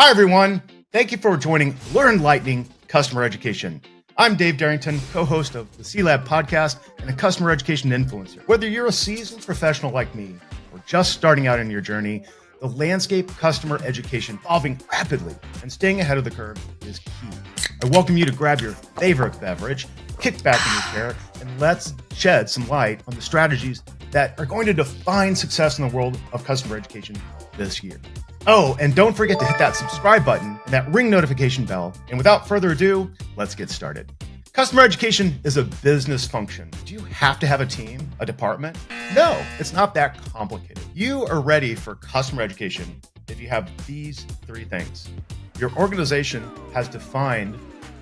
Hi, everyone. Thank you for joining Learn Lightning Customer Education. I'm Dave Derington, co-host of the CELab podcast and a customer education influencer. Whether you're a seasoned professional like me or just starting out in your journey, the landscape of customer education evolving rapidly and staying ahead of the curve is key. I welcome you to grab your favorite beverage, kick back in your chair, and let's shed some light on the strategies that are going to define success in the world of customer education this year. Oh, and don't forget to hit that subscribe button and that ring notification bell. And without further ado, let's get started. Customer education is a business function. Do you have to have a team, a department? No, it's not that complicated. You are ready for customer education if you have these three things. Your organization has defined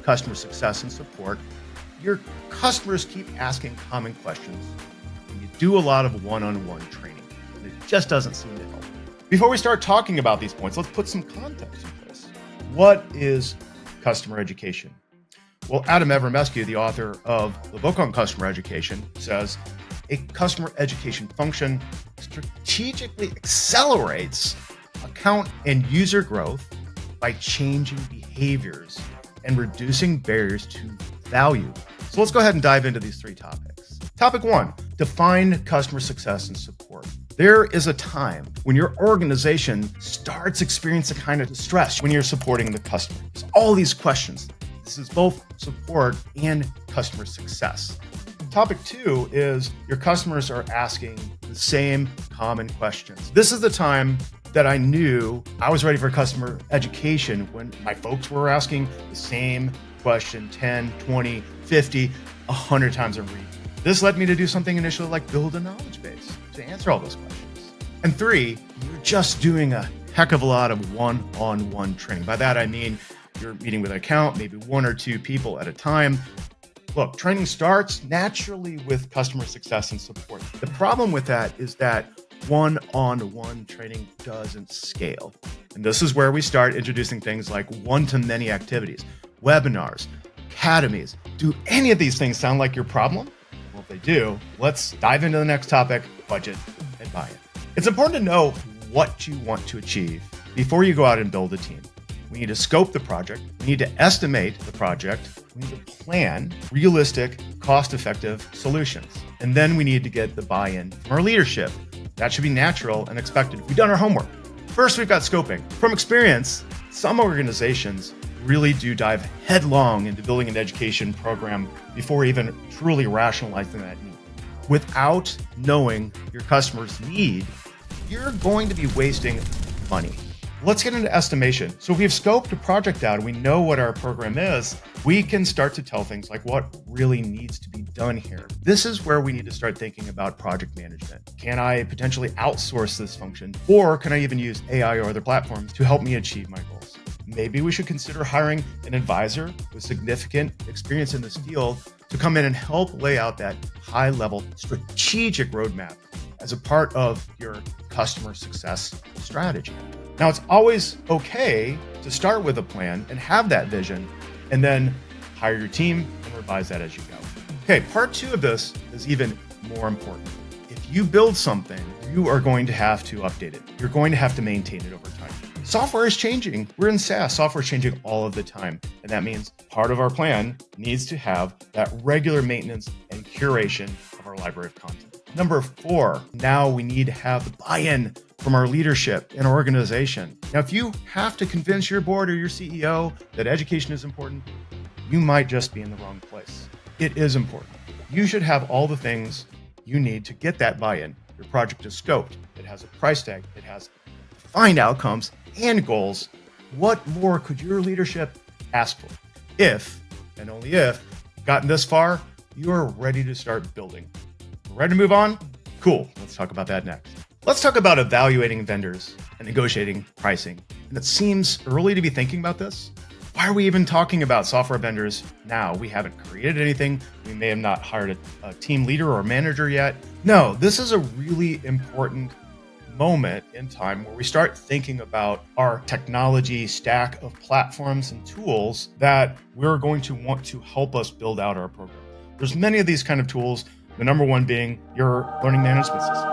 customer success and support. Your customers keep asking common questions. And you do a lot of one-on-one training. And it just doesn't seem to help. Before we start talking about these points, let's put some context in place. What is customer education? Well, Adam Evermesky, the author of the book on customer education, says a customer education function strategically accelerates account and user growth by changing behaviors and reducing barriers to value. So let's go ahead and dive into these three topics. Topic one, define customer success and support. There is a time when your organization starts experiencing a kind of distress when you're supporting the customer. There's all these questions. This is both support and customer success. Topic two is your customers are asking the same common questions. This is the time that I knew I was ready for customer education when my folks were asking the same question 10, 20, 50, 100 times a week. This led me to do something initially like build a knowledge base to answer all those questions. And three, you're just doing a heck of a lot of one-on-one training. By that, I mean you're meeting with an account, maybe one or two people at a time. Look, training starts naturally with customer success and support. The problem with that is that one-on-one training doesn't scale. And this is where we start introducing things like one-to-many activities, webinars, academies. Do any of these things sound like your problem? Well, if they do, let's dive into the next topic, budget and buy-in. It's important to know what you want to achieve before you go out and build a team. We need to scope the project. We need to estimate the project. We need to plan realistic, cost-effective solutions. And then we need to get the buy-in from our leadership. That should be natural and expected. We've done our homework. First, we've got scoping. From experience, some organizations really do dive headlong into building an education program before even truly rationalizing that need. Without knowing your customer's need, you're going to be wasting money. Let's get into estimation. So if we've scoped a project out and we know what our program is, we can start to tell things like what really needs to be done here. This is where we need to start thinking about project management. Can I potentially outsource this function? Or can I even use AI or other platforms to help me achieve my goals? Maybe we should consider hiring an advisor with significant experience in this field to come in and help lay out that high-level strategic roadmap as a part of your customer success strategy. Now, it's always okay to start with a plan and have that vision, and then hire your team and revise that as you go. Okay, part two of this is even more important. If you build something, you are going to have to update it. You're going to have to maintain it over time. Software is changing. We're in SaaS. Software is changing all of the time. And that means part of our plan needs to have that regular maintenance and curation of our library of content. Number four, now we need to have the buy-in from our leadership and organization. Now, if you have to convince your board or your CEO that education is important, you might just be in the wrong place. It is important. You should have all the things you need to get that buy-in. Your project is scoped. It has a price tag. It has defined outcomes and goals. What more could your leadership ask for? If, and only if, you've gotten this far, you are ready to start building. Ready to move on? Cool. Let's talk about that next. Let's talk about evaluating vendors and negotiating pricing. And it seems early to be thinking about this. Why are we even talking about software vendors now? We haven't created anything. We may have not hired a team leader or manager yet. No, this is a really important moment in time where we start thinking about our technology stack of platforms and tools that we're going to want to help us build out our program. There's many of these kind of tools. The number one being your learning management system.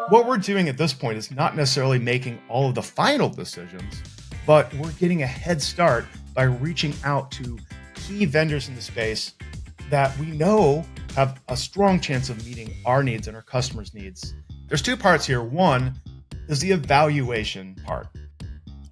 What we're doing at this point is not necessarily making all of the final decisions, but we're getting a head start by reaching out to key vendors in the space that we know have a strong chance of meeting our needs and our customers' needs. There's two parts here. One is the evaluation part.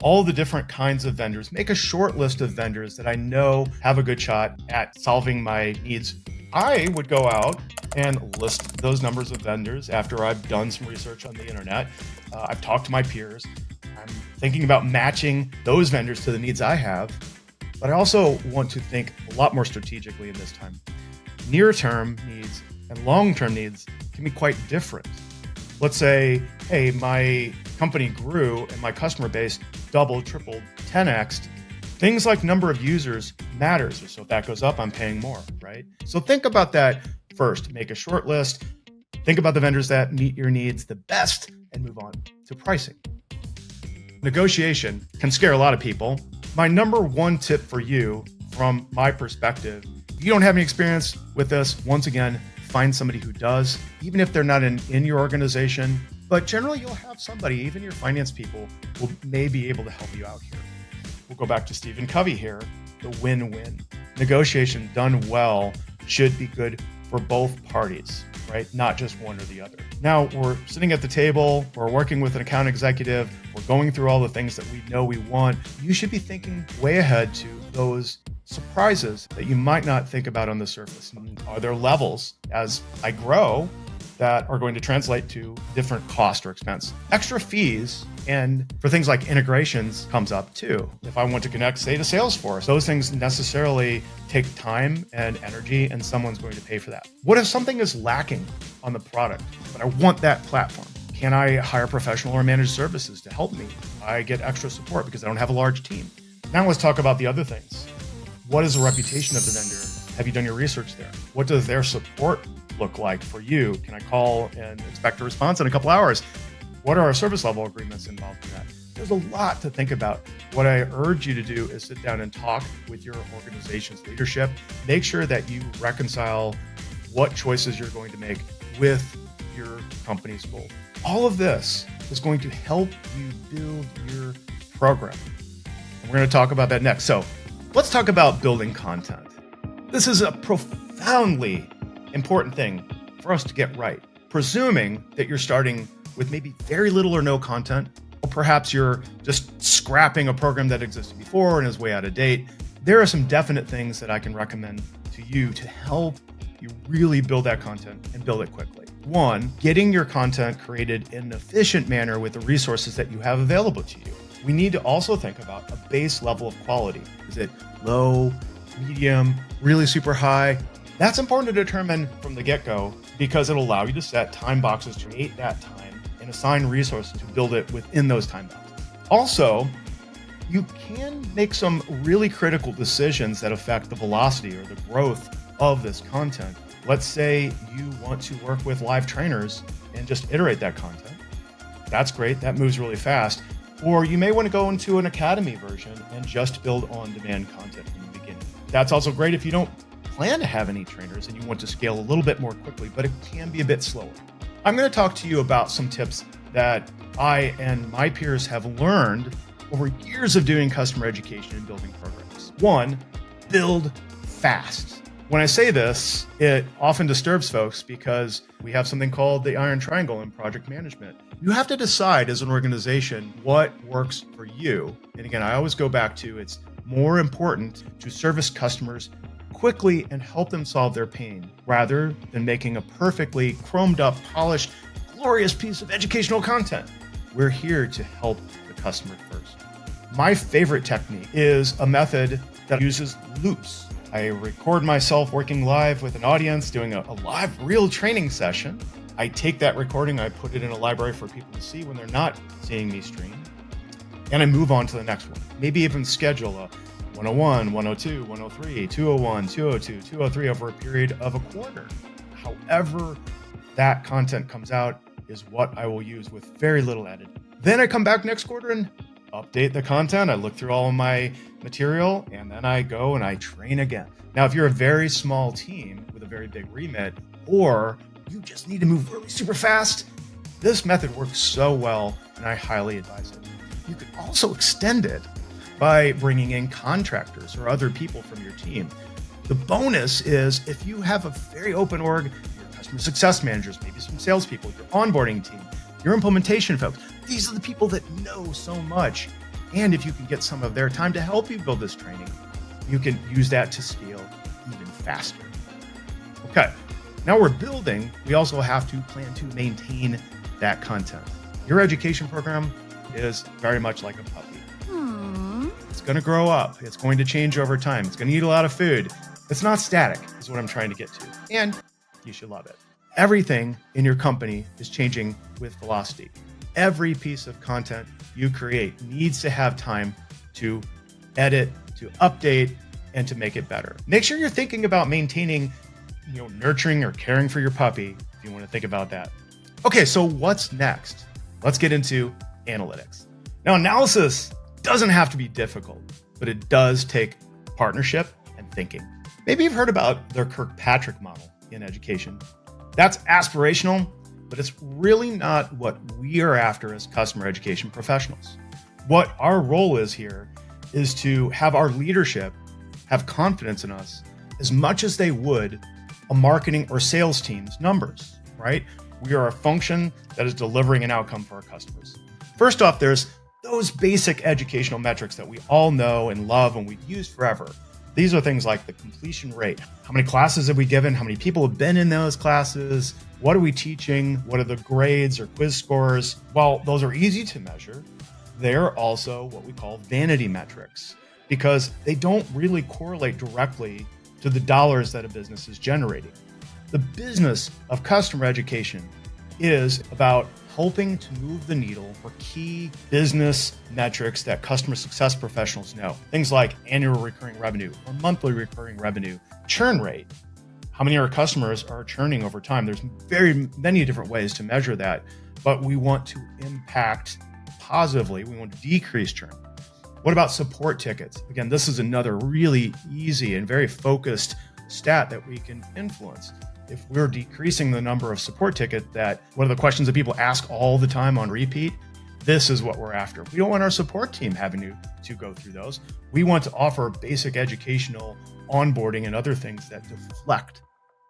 All the different kinds of vendors. Make a short list of vendors that I know have a good shot at solving my needs. I would go out and list those numbers of vendors after I've done some research on the internet. I've talked to my peers. I'm thinking about matching those vendors to the needs I have. But I also want to think a lot more strategically in this time. Near-term needs and long-term needs can be quite different. Let's say, hey, my company grew and my customer base doubled, tripled, 10x'd. Things like number of users matters. So if that goes up, I'm paying more, right? So think about that first. Make a short list. Think about the vendors that meet your needs the best and move on to pricing. Negotiation can scare a lot of people. My number one tip for you from my perspective, if you don't have any experience with this, once again, find somebody who does, even if they're not in your organization. But generally, you'll have somebody, even your finance people, may be able to help you out here. We'll go back to Stephen Covey here, the win-win. Negotiation done well should be good for both parties, right? Not just one or the other. Now, we're sitting at the table, we're working with an account executive, we're going through all the things that we know we want. You should be thinking way ahead to those surprises that you might not think about on the surface. Are there levels as I grow that are going to translate to different cost or expense? Extra fees and for things like integrations comes up too. If I want to connect, say, to Salesforce, those things necessarily take time and energy, and someone's going to pay for that. What if something is lacking on the product, but I want that platform? Can I hire professional or managed services to help me? I get extra support because I don't have a large team. Now let's talk about the other things. What is the reputation of the vendor? Have you done your research there? What does their support look like for you? Can I call and expect a response in a couple hours? What are our service level agreements involved in that? There's a lot to think about. What I urge you to do is sit down and talk with your organization's leadership. Make sure that you reconcile what choices you're going to make with your company's goal. All of this is going to help you build your program. And we're going to talk about that next. So let's talk about building content. This is a profoundly important thing for us to get right. Presuming that you're starting with maybe very little or no content, or perhaps you're just scrapping a program that existed before and is way out of date, there are some definite things that I can recommend to you to help you really build that content and build it quickly. One, getting your content created in an efficient manner with the resources that you have available to you. We need to also think about a base level of quality. Is it low, medium, really super high? That's important to determine from the get-go because it'll allow you to set time boxes to create that time and assign resources to build it within those time boxes. Also, you can make some really critical decisions that affect the velocity or the growth of this content. Let's say you want to work with live trainers and just iterate that content. That's great. That moves really fast. Or you may want to go into an academy version and just build on-demand content from the beginning. That's also great if you don't plan to have any trainers and you want to scale a little bit more quickly, but it can be a bit slower. I'm going to talk to you about some tips that I and my peers have learned over years of doing customer education and building programs. One, build fast. When I say this, it often disturbs folks because we have something called the iron triangle in project management. You have to decide as an organization what works for you. And again, I always go back to it's more important to service customers quickly and help them solve their pain rather than making a perfectly chromed up, polished, glorious piece of educational content. We're here to help the customer first. My favorite technique is a method that uses loops. I record myself working live with an audience, doing a live real training session. I take that recording, I put it in a library for people to see when they're not seeing me stream, and I move on to the next one. Maybe even schedule a 101, 102, 103, 201, 202, 203 over a period of a quarter. However that content comes out is what I will use with very little editing. Then I come back next quarter and update the content. I look through all of my material and then I go and I train again. Now, if you're a very small team with a very big remit, or you just need to move really super fast, This method works so well, and I highly advise it. You can also extend it by bringing in contractors or other people from your team. The bonus is if you have a very open org, your customer success managers, maybe some salespeople, your onboarding team, your implementation folks, these are the people that know so much. And if you can get some of their time to help you build this training, you can use that to scale even faster. Okay, now we're building. We also have to plan to maintain that content. Your education program is very much like a puppy. It's going to grow up. It's going to change over time. It's going to eat a lot of food. It's not static, is what I'm trying to get to. And you should love it. Everything in your company is changing with velocity. Every piece of content you create needs to have time to edit, to update, and to make it better. Make sure you're thinking about maintaining, nurturing or caring for your puppy if you want to think about that. Okay, so what's next? Let's get into analytics. Now, analysis doesn't have to be difficult, but it does take partnership and thinking. Maybe you've heard about their Kirkpatrick model in education. That's aspirational, but it's really not what we are after as customer education professionals. What our role is here is to have our leadership have confidence in us as much as they would a marketing or sales team's numbers, right? We are a function that is delivering an outcome for our customers. First off, there's those basic educational metrics that we all know and love and we've used forever. These are things like the completion rate. How many classes have we given? How many people have been in those classes? What are we teaching? What are the grades or quiz scores? While those are easy to measure, they're also what we call vanity metrics because they don't really correlate directly to the dollars that a business is generating. The business of customer education is about helping to move the needle for key business metrics that customer success professionals know. Things like annual recurring revenue or monthly recurring revenue, churn rate. How many of our customers are churning over time? There's very many different ways to measure that, but we want to impact positively. We want to decrease churn. What about support tickets? Again, this is another really easy and very focused stat that we can influence. If we're decreasing the number of support tickets, what are the questions that people ask all the time on repeat? This is what we're after. We don't want our support team having to go through those. We want to offer basic educational onboarding and other things that deflect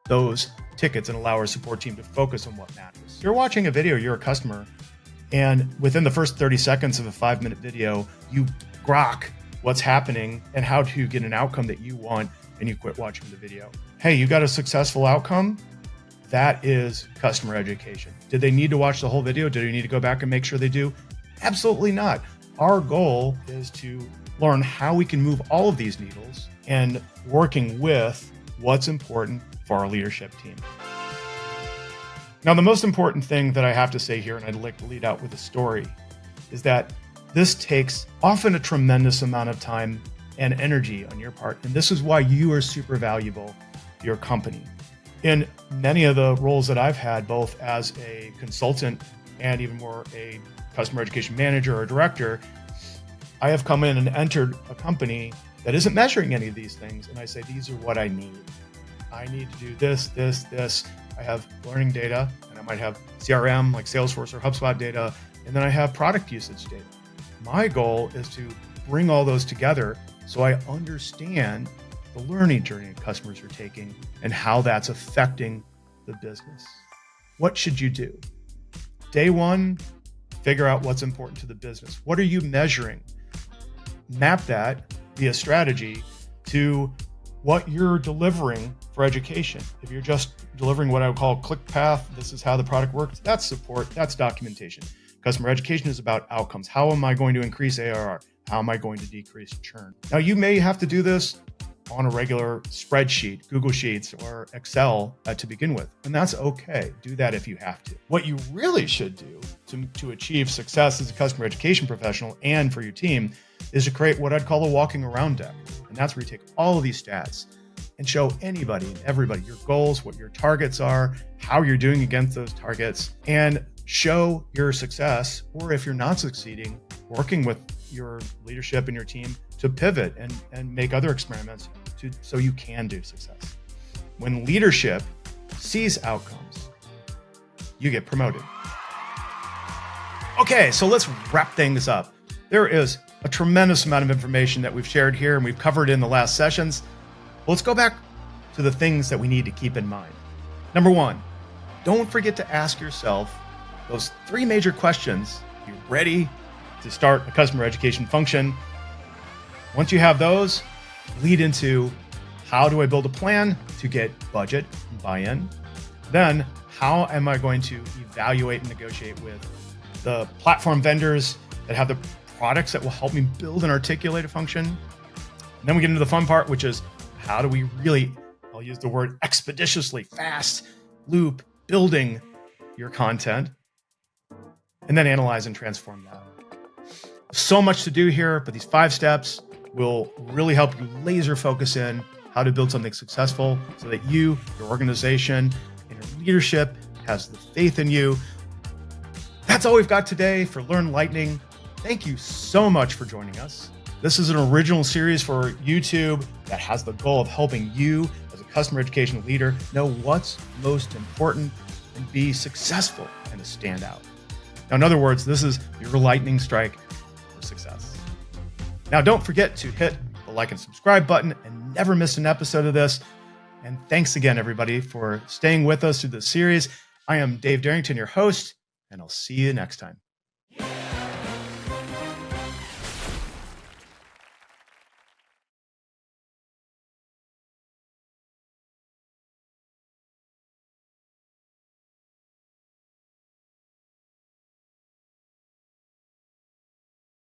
those tickets and allow our support team to focus on what matters. You're watching a video, you're a customer, and within the first 30 seconds of a 5-minute video, you grok what's happening and how to get an outcome that you want, and you quit watching the video. Hey, you got a successful outcome? That is customer education. Did they need to watch the whole video? Did they need to go back and make sure they do? Absolutely not. Our goal is to learn how we can move all of these needles and working with what's important for our leadership team. Now, the most important thing that I have to say here, and I'd like to lead out with a story, is that this takes often a tremendous amount of time and energy on your part. And this is why you are super valuable to your company. In many of the roles that I've had, both as a consultant and even more a customer education manager or director, I have come in and entered a company that isn't measuring any of these things. And I say, these are what I need. I need to do this, this, this. I have learning data, and I might have CRM like Salesforce or HubSpot data, and then I have product usage data. My goal is to bring all those together so I understand the learning journey customers are taking and how that's affecting the business. What should you do? Day one, figure out what's important to the business. What are you measuring? Map that via strategy to what you're delivering for education. If you're just delivering what I would call click path, this is how the product works, that's support, that's documentation. Customer education is about outcomes. How am I going to increase ARR? How am I going to decrease churn? Now, you may have to do this on a regular spreadsheet, Google Sheets, or Excel to begin with, and that's okay. Do that if you have to. What you really should do to achieve success as a customer education professional and for your team is to create what I'd call a walking around deck. And that's where you take all of these stats and show anybody and everybody your goals, what your targets are, how you're doing against those targets, and show your success, or if you're not succeeding, working with your leadership and your team to pivot and make other experiments so you can do success. When leadership sees outcomes, you get promoted. Okay, so let's wrap things up. There is a tremendous amount of information that we've shared here and we've covered in the last sessions. Well, let's go back to the things that we need to keep in mind. Number one, don't forget to ask yourself those 3 major questions. You're ready to start a customer education function. Once you have those, lead into how do I build a plan to get budget and buy-in? Then how am I going to evaluate and negotiate with the platform vendors that have the products that will help me build and articulate a function? And then we get into the fun part, which is how do we really, I'll use the word expeditiously, fast loop building your content, and then analyze and transform that. So much to do here, but these 5 steps will really help you laser focus in how to build something successful so that you, your organization, and your leadership has the faith in you. That's all we've got today for Learn Lightning. Thank you so much for joining us. This is an original series for YouTube that has the goal of helping you as a customer education leader know what's most important and be successful and to stand out. Now, in other words, this is your lightning strike for success. Now, don't forget to hit the like and subscribe button and never miss an episode of this. And thanks again, everybody, for staying with us through this series. I am Dave Derington, your host, and I'll see you next time.